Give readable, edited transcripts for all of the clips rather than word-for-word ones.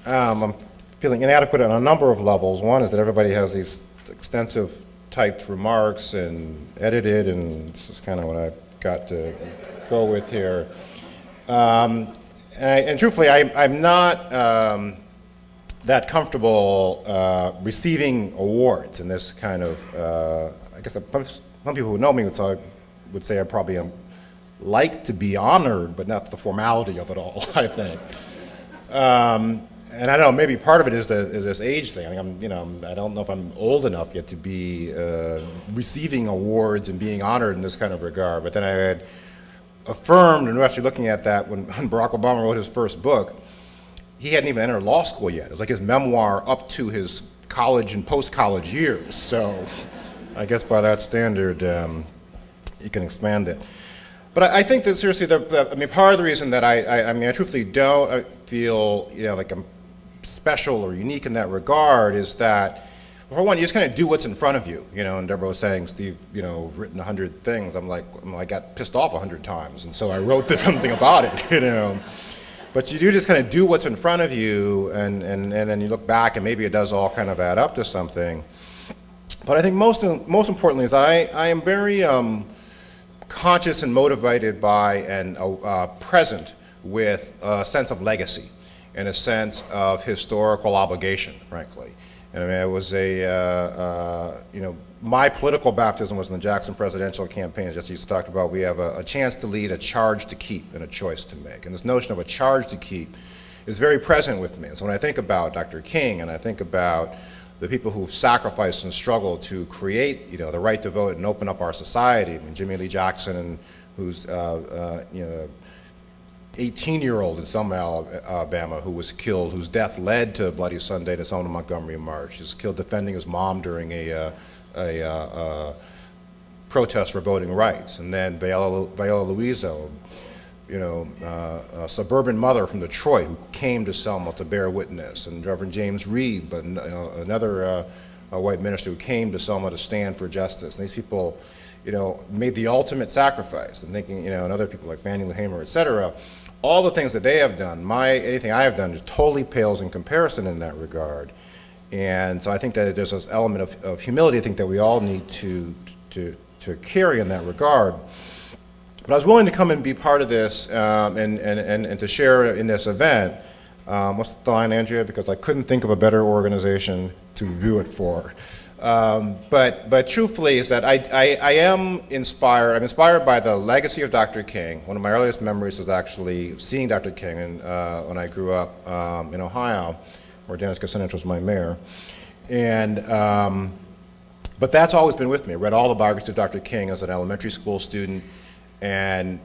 I'm feeling inadequate on a number of levels. One is that everybody has these extensive typed remarks and edited, and this is kind of what I've got to go with here. And truthfully, I'm not that comfortable receiving awards in this kind of, I guess some people who know me would say I probably like to be honored, but not the formality of it all, I think. And I don't know, maybe part of it is this age thing. I mean, I don't know if I'm old enough yet to be receiving awards and being honored in this kind of regard. But then I had affirmed, and actually looking at that when Barack Obama wrote his first book, he hadn't even entered law school yet. It was like his memoir up to his college and post-college years. So I guess by that standard, you can expand it. But I think that seriously, part of the reason that I truthfully don't feel, like I'm special or unique in that regard is that, for one, you just kind of do what's in front of you, and Deborah was saying, Steve, written 100 things. I got pissed off 100 times, and so I wrote something about it, But you do just kind of do what's in front of you, and then you look back, and maybe it does all kind of add up to something. But I think most importantly is that I am very conscious and motivated by and present with a sense of legacy and a sense of historical obligation, frankly. And I mean, it was my political baptism was in the Jackson presidential campaign. As Jesse used to talk about, we have a chance to lead, a charge to keep, and a choice to make. And this notion of a charge to keep is very present with me. So when I think about Dr. King, and I think about the people who've sacrificed and struggled to create, the right to vote and open up our society. I mean, Jimmy Lee Jackson, who's 18-year-old in Selma, Alabama, who was killed, whose death led to Bloody Sunday, the Selma Montgomery March. He was killed defending his mom during a protest for voting rights. And then Viola Luiso, a suburban mother from Detroit who came to Selma to bear witness, and Reverend James Reed, but another white minister who came to Selma to stand for justice. And these people, made the ultimate sacrifice. And thinking, and other people like Fannie Lou Hamer, et cetera, all the things that they have done, anything I have done, just totally pales in comparison in that regard. And so I think that there's this element of humility, I think, that we all need to carry in that regard. But I was willing to come and be part of this and to share in this event. What's the line, Andrea? Because I couldn't think of a better organization to do it for. But truthfully is that I am inspired. I'm inspired by the legacy of Dr. King. One of my earliest memories was actually seeing Dr. King when I grew up in Ohio, where Dennis Kucinich was my mayor. But that's always been with me. I read all the biographies of Dr. King as an elementary school student. And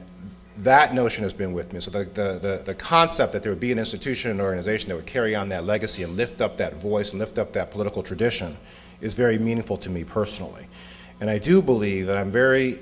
that notion has been with me. So the concept that there would be an institution and organization that would carry on that legacy and lift up that voice and lift up that political tradition is very meaningful to me personally. And I do believe that I'm very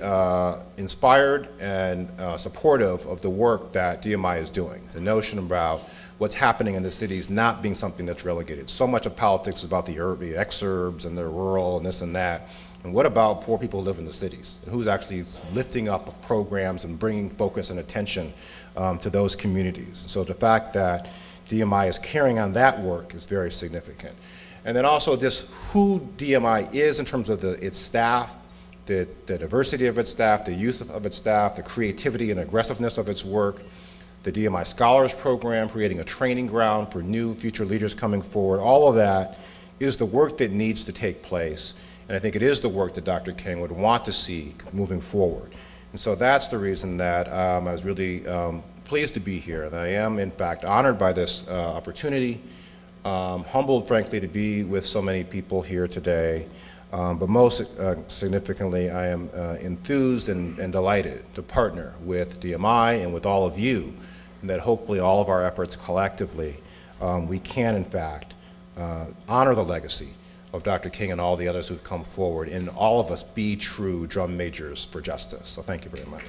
inspired and supportive of the work that DMI is doing. The notion about what's happening in the cities not being something that's relegated. So much of politics is about the urban exurbs and the rural and this and that. And what about poor people who live in the cities? Who's actually lifting up programs and bringing focus and attention to those communities? So the fact that DMI is carrying on that work is very significant. And then also this who DMI is in terms of its staff, the diversity of its staff, the youth of its staff, the creativity and aggressiveness of its work, the DMI Scholars Program, creating a training ground for new future leaders coming forward. All of that is the work that needs to take place. And I think it is the work that Dr. King would want to see moving forward. And so that's the reason that I was really pleased to be here. That I am, in fact, honored by this opportunity, humbled, frankly, to be with so many people here today. But most significantly, I am enthused and delighted to partner with DMI and with all of you, and that hopefully all of our efforts collectively, we can, in fact, honor the legacy of Dr. King and all the others who've come forward, and all of us be true drum majors for justice. So thank you very much.